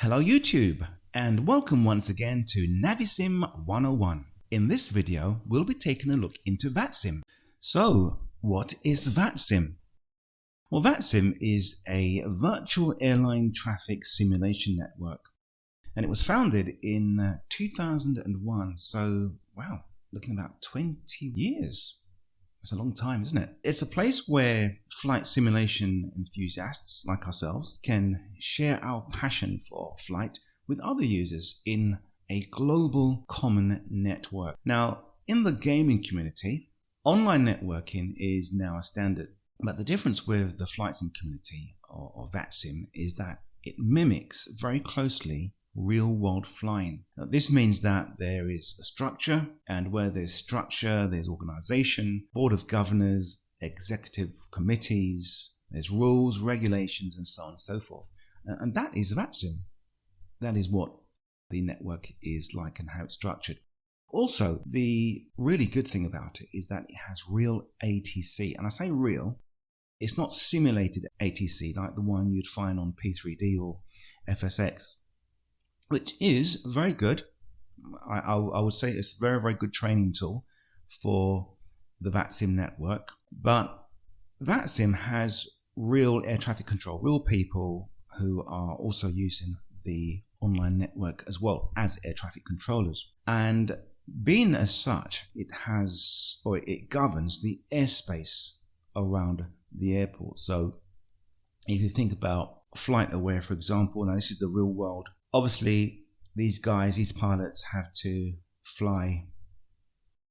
Hello YouTube, and welcome once again to NaviSim101. In this video, we'll be taking a look into VATSIM. So, what is VATSIM? Well, VATSIM is a virtual airline traffic simulation network, and it was founded in 2001, so wow, looking about 20 years. It's a long time, isn't it? It's a place where flight simulation enthusiasts like ourselves can share our passion for flight with other users in a global common network. Now, in the gaming community, online networking is now a standard. But the difference with the flight sim community, or VATSIM, is that it mimics very closely real-world flying. Now, this means that there is a structure, and where there's structure, there's organization, board of governors, executive committees, there's rules, regulations, and so on and so forth. And that is VATSIM. That is what the network is like and how it's structured. Also, the really good thing about it is that it has real ATC. And I say real, it's not simulated ATC like the one you'd find on P3D or FSX, which is very good. I would say it's a very, very good training tool for the VATSIM network. But VATSIM has real air traffic control, real people who are also using the online network as well as air traffic controllers. And being as such, it governs the airspace around the airport. So if you think about Flight Aware, for example, now this is the real world. Obviously, these pilots have to fly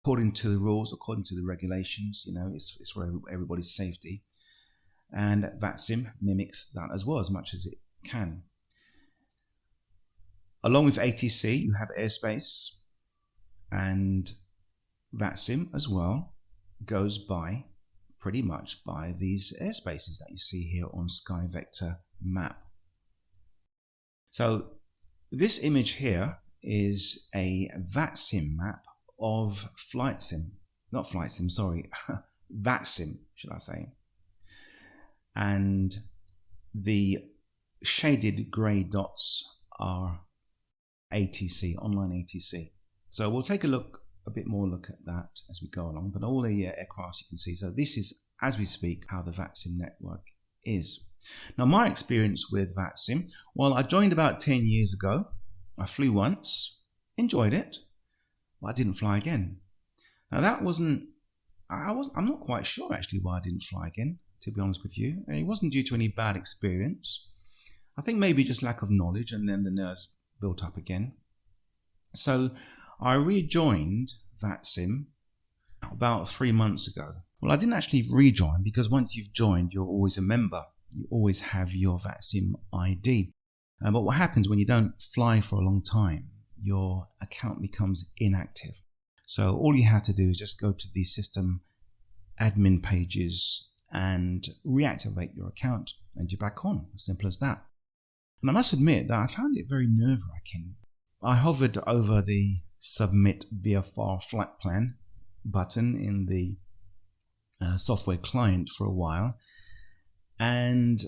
according to the rules, according to the regulations. You know, it's for everybody's safety. And VATSIM mimics that as well, as much as it can. Along with ATC, you have airspace, and VATSIM as well goes by pretty much by these airspaces that you see here on Sky Vector map. So this image here is a VATSIM map of VATSIM, should I say. And the shaded grey dots are ATC, online ATC. So we'll take a bit more look at that as we go along, but all the aircrafts you can see. So this is, as we speak, how the VATSIM network is. Now, my experience with VATSIM, well, I joined about 10 years ago. I flew once, enjoyed it, but I didn't fly again. Now that I'm not quite sure actually why I didn't fly again, to be honest with you. It wasn't due to any bad experience. I think maybe just lack of knowledge, and then the nerves built up again. So I rejoined VATSIM about 3 months ago. Well, I didn't actually rejoin, because once you've joined, you're always a member. You always have your VATSIM ID. But what happens when you don't fly for a long time, your account becomes inactive. So all you have to do is just go to the system admin pages and reactivate your account, and you're back on. As simple as that. And I must admit that I found it very nerve-wracking. I hovered over the Submit VFR Flight Plan button in the software client for a while, and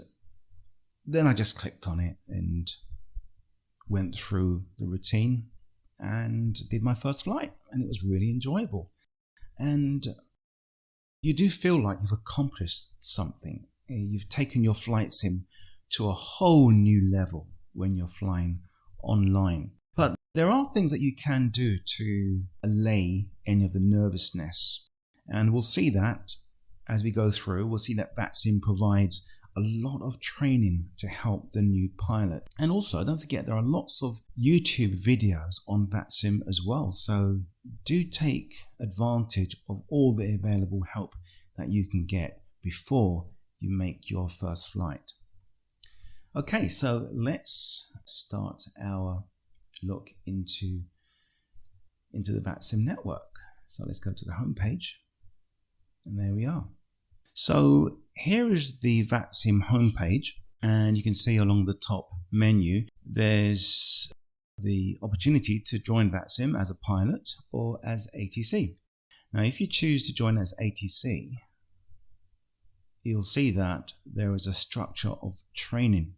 then I just clicked on it and went through the routine and did my first flight, and it was really enjoyable. And you do feel like you've accomplished something. You've taken your flight sim to a whole new level when you're flying online. But there are things that you can do to allay any of the nervousness, and we'll see that as we go through. We'll see that VATSIM provides a lot of training to help the new pilot. And also, don't forget, there are lots of YouTube videos on VATSIM as well. So do take advantage of all the available help that you can get before you make your first flight. Okay, so let's start our look into the VATSIM network. So let's go to the home page, and there we are. So here is the VATSIM homepage, and you can see along the top menu there's the opportunity to join VATSIM as a pilot or as ATC. Now if you choose to join as ATC, you'll see that there is a structure of training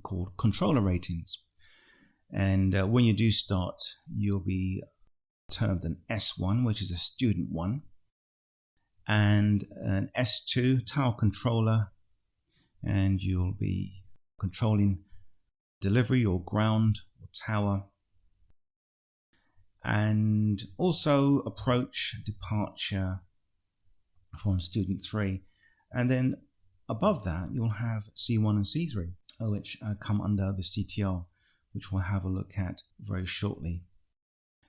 called controller ratings. And when you do start, you'll be termed an S1, which is a student one, and an S2 tower controller, and you'll be controlling delivery or ground or tower, and also approach, departure from student 3. And then above that you'll have C1 and C3, which come under the CTR, which we'll have a look at very shortly.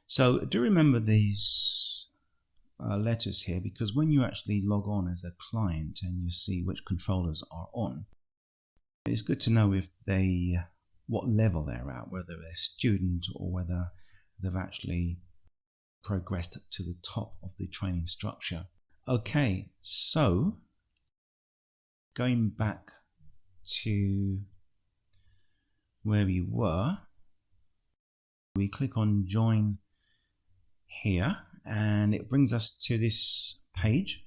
So do remember these letters here, because when you actually log on as a client and you see which controllers are on, it's good to know if what level they're at, whether they're student or whether they've actually progressed to the top of the training structure. Okay, so going back to where we were, we click on join here and it brings us to this page,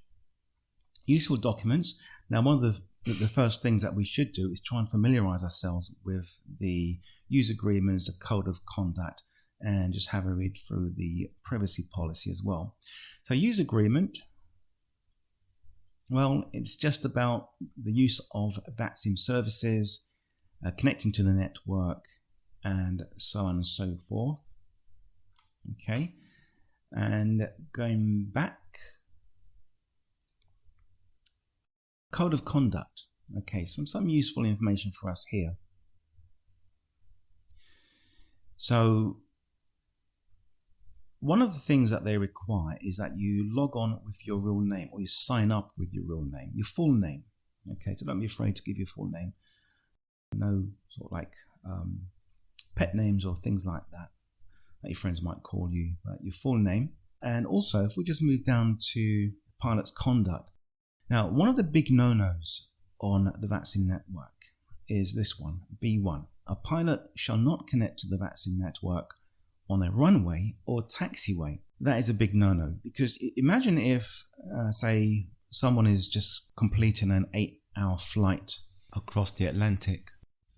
useful documents. Now, one of the first things that we should do is try and familiarize ourselves with the use agreements, the code of conduct, and just have a read through the privacy policy as well. So use agreement, well, it's just about the use of VATSIM services, connecting to the network, and so on and so forth. Okay, and going back, code of conduct. Okay, some useful information for us here. So one of the things that they require is that you log on with your real name, or you sign up with your real name, your full name. Okay, so don't be afraid to give your full name. No sort of like pet names or things like that your friends might call you, but your full name. And also, if we just move down to pilot's conduct. Now, one of the big no-nos on the VATSIM network is this one, B1. A pilot shall not connect to the VATSIM network on a runway or taxiway. That is a big no-no, because imagine if, say, someone is just completing an 8-hour flight across the Atlantic,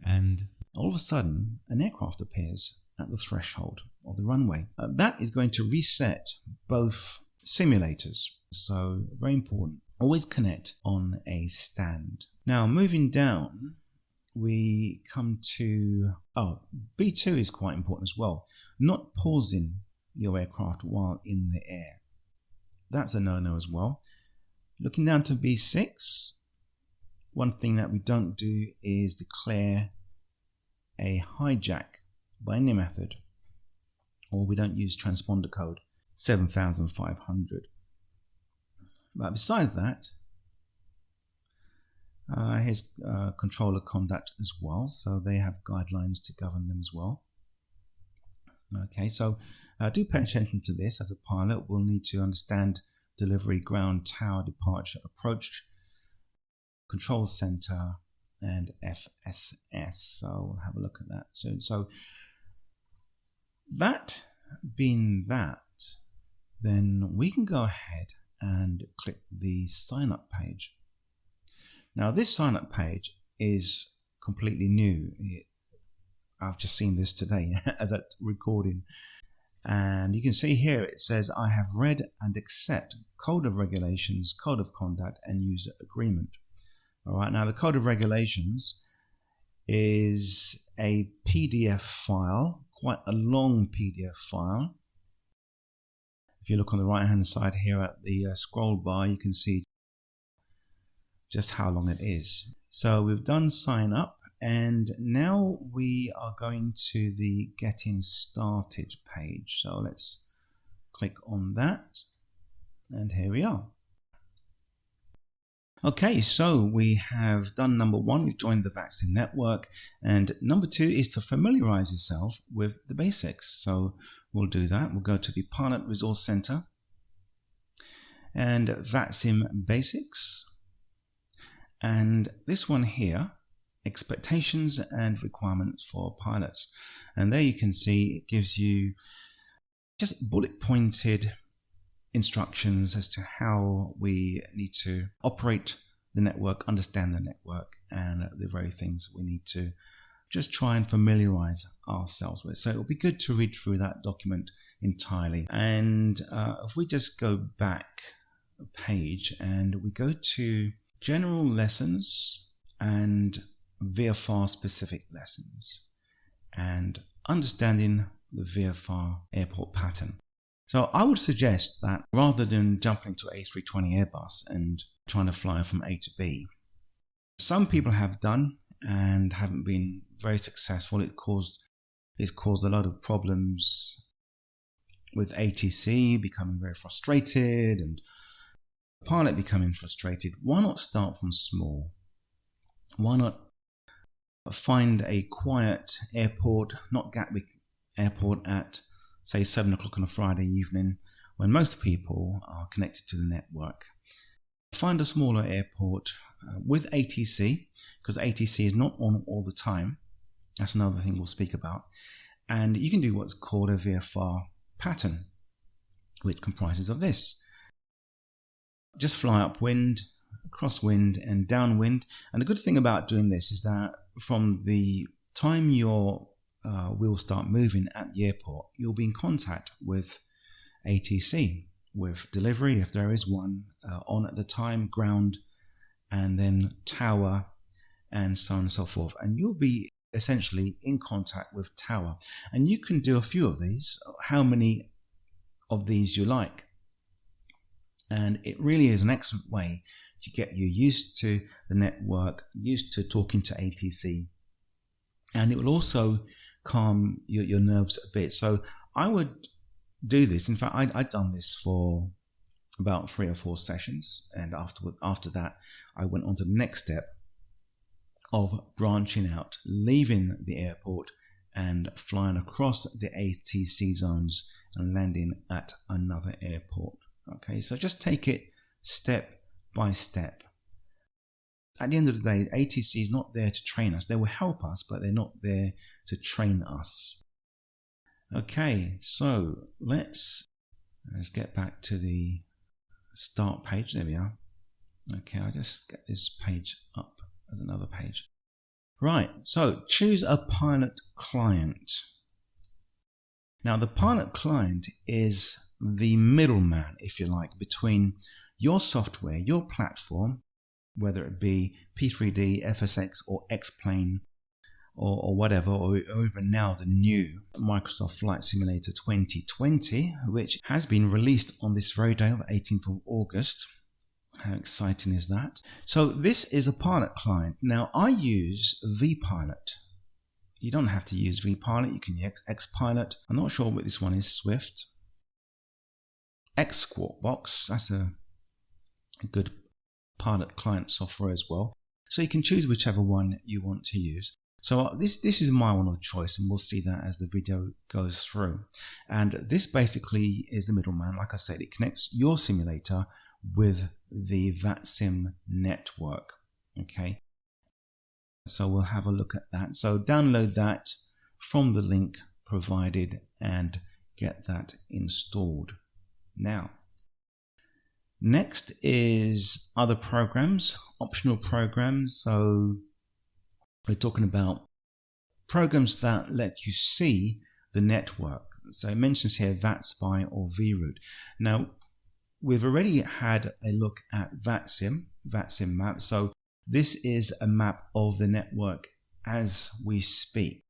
and all of a sudden an aircraft appears at the threshold of the runway. That is going to reset both simulators, so very important. Always connect on a stand. Now, moving down, we come to, B2 is quite important as well. Not pausing your aircraft while in the air. That's a no-no as well. Looking down to B6, one thing that we don't do is declare a hijack by any method, or we don't use transponder code 7500. But besides that, here's controller conduct as well, so they have guidelines to govern them as well. Okay, so do pay attention to this. As a pilot, we'll need to understand delivery, ground, tower, departure, approach, control center, and FSS. So we'll have a look at that soon. So that being that, then we can go ahead and click the sign up page. Now, this sign up page is completely new. I've just seen this today as at recording, and you can see here it says I have read and accept code of regulations, code of conduct, and user agreement. All right, now the code of regulations is a PDF file, quite a long PDF file. If you look on the right hand side here at the scroll bar, you can see just how long it is. So we've done sign up, and now we are going to the getting started page. So let's click on that, and here we are. Okay, so we have done number one, we've joined the VATSIM network, and number two is to familiarize yourself with the basics. So we'll do that. We'll go to the Pilot Resource Center and VATSIM Basics, and this one here, expectations and requirements for pilots. And there you can see it gives you just bullet pointed instructions as to how we need to operate the network, understand the network, and the very things we need to just try and familiarize ourselves with. So it'll be good to read through that document entirely. And if we just go back a page and we go to general lessons and VFR specific lessons and understanding the VFR airport pattern. So I would suggest that rather than jumping to A320 Airbus and trying to fly from A to B, some people have done and haven't been very successful. It's caused a lot of problems with ATC becoming very frustrated and the pilot becoming frustrated. Why not start from small? Why not find a quiet airport, not Gatwick Airport at say 7 o'clock on a Friday evening when most people are connected to the network. Find a smaller airport with ATC, because ATC is not on all the time. That's another thing we'll speak about. And you can do what's called a VFR pattern, which comprises of this. Just fly upwind, crosswind and downwind. And the good thing about doing this is that from the time your wheels start moving at the airport, you'll be in contact with ATC, with delivery, if there is one, on at the time, ground, and then tower, and so on and so forth. And you'll be essentially in contact with tower. And you can do a few of these, how many of these you like. And it really is an excellent way to get you used to the network, used to talking to ATC. And it will also calm your nerves a bit. So I would do this. In fact, I'd done this for about 3 or 4 sessions. And after that, I went on to the next step of branching out, leaving the airport and flying across the ATC zones and landing at another airport. Okay, so just take it step by step. At the end of the day, ATC is not there to train us. They will help us, but they're not there to train us. Okay, so let's get back to the start page. There we are. Okay, I'll just get this page up as another page. Right, so choose a pilot client. Now, the pilot client is the middleman, if you like, between your software, your platform, whether it be P3D, FSX, or X-Plane, or whatever, or even now the new Microsoft Flight Simulator 2020, which has been released on this very day, the 18th of August. How exciting is that? So this is a pilot client. Now, I use vPilot. You don't have to use vPilot. You can use XPilot. I'm not sure what this one is, Swift. Xsquawkbox, that's a good pilot client software as well. So you can choose whichever one you want to use. So this is my one of choice, and we'll see that as the video goes through. And this basically is the middleman. Like I said, it connects your simulator with the VATSIM network. Okay, so we'll have a look at that. So download that from the link provided and get that installed. Now, next is other programs, optional programs. So we're talking about programs that let you see the network. So it mentions here VATSpy or VRoot. Now, we've already had a look at VATSIM map. So this is a map of the network as we speak.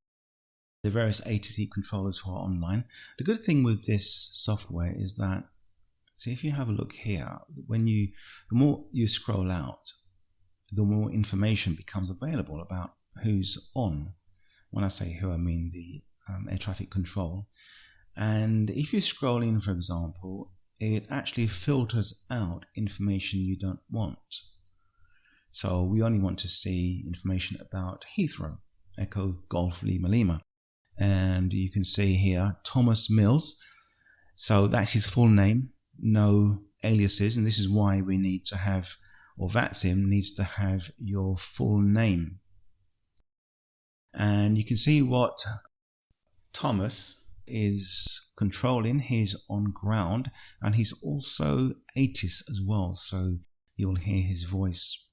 The various ATC controllers who are online. The good thing with this software is that, see, if you have a look here, the more you scroll out, the more information becomes available about who's on. When I say who, I mean the air traffic control. And if you scroll in, for example, it actually filters out information you don't want. So we only want to see information about Heathrow, Echo Golf Lima Lima. And you can see here Thomas Mills. So that's his full name, no aliases. And this is why we need to have, or VATSIM needs to have your full name. And you can see what Thomas is controlling. He's on ground and he's also ATIS as well. So you'll hear his voice.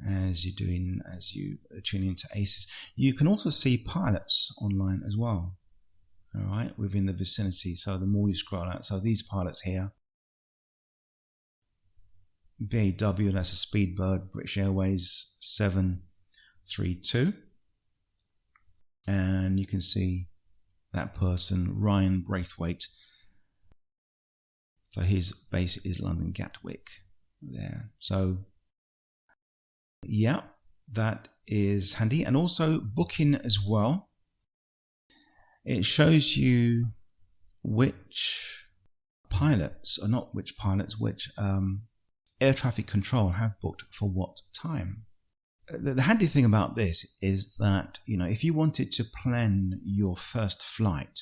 as you tune into ACES. You can also see pilots online as well, all right, within the vicinity. So the more you scroll out, so these pilots here, BAW, that's a Speedbird, British Airways 732, and you can see that person, Ryan Braithwaite. So his base is London Gatwick there. So yeah, that is handy. And also booking as well. It shows you which pilots, or not which pilots, which air traffic control have booked for what time. The handy thing about this is that, you know, if you wanted to plan your first flight,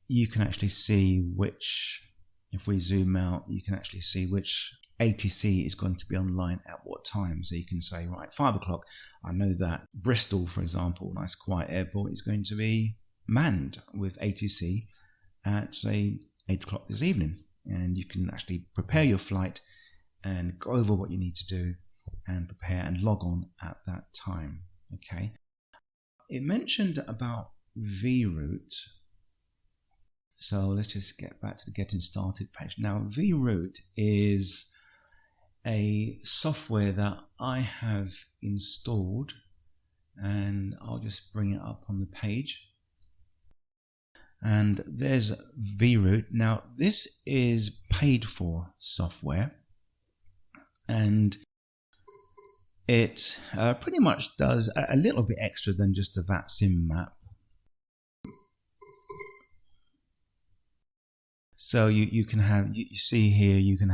you can actually see which, if we zoom out, you can actually see which ATC is going to be online at what time. So you can say, right, 5 o'clock, I know that Bristol, for example, nice quiet airport, is going to be manned with ATC at, say, 8 o'clock this evening. And you can actually prepare your flight and go over what you need to do and prepare and log on at that time. Okay. It mentioned about vRoute. So let's just get back to the getting started page. Now, vRoute is a software that I have installed, and I'll just bring it up on the page. And there's vRoute. Now, this is paid for software, and it pretty much does a little bit extra than just a VATSIM map. So you can have, you see here, you can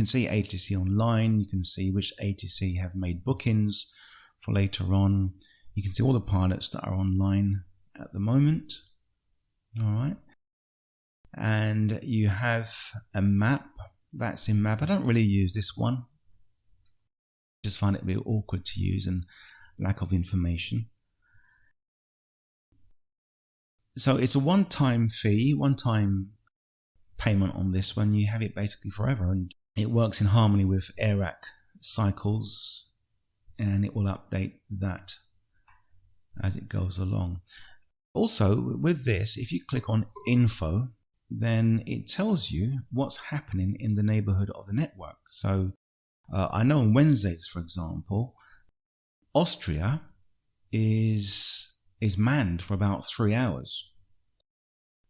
see ATC online, you can see which ATC have made bookings for later on. You can see all the pilots that are online at the moment. All right. And you have a map, VATSIM map. I don't really use this one. I just find it a bit awkward to use and lack of information. So it's a one-time fee, one-time payment on this one. You have it basically forever, and it works in harmony with AirAC cycles, and it will update that as it goes along. Also, with this, if you click on Info, then it tells you what's happening in the neighborhood of the network. So I know on Wednesdays, for example, Austria is manned for about 3 hours,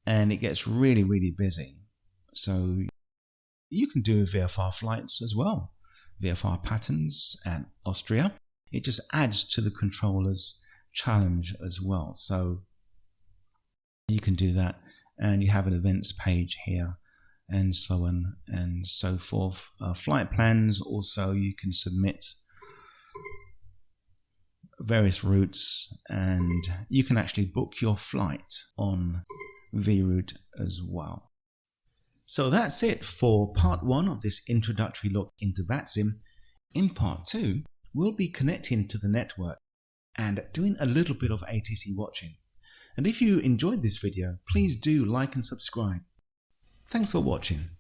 and it gets really, really busy. So you can do VFR flights as well, VFR patterns at Austria. It just adds to the controller's challenge as well. So you can do that, and you have an events page here, and so on and so forth. Flight plans, also you can submit various routes, and you can actually book your flight on vRoute as well. So that's it for part 1 of this introductory look into VATSIM. In part 2, we'll be connecting to the network and doing a little bit of ATC watching. And if you enjoyed this video, please do like and subscribe. Thanks for watching.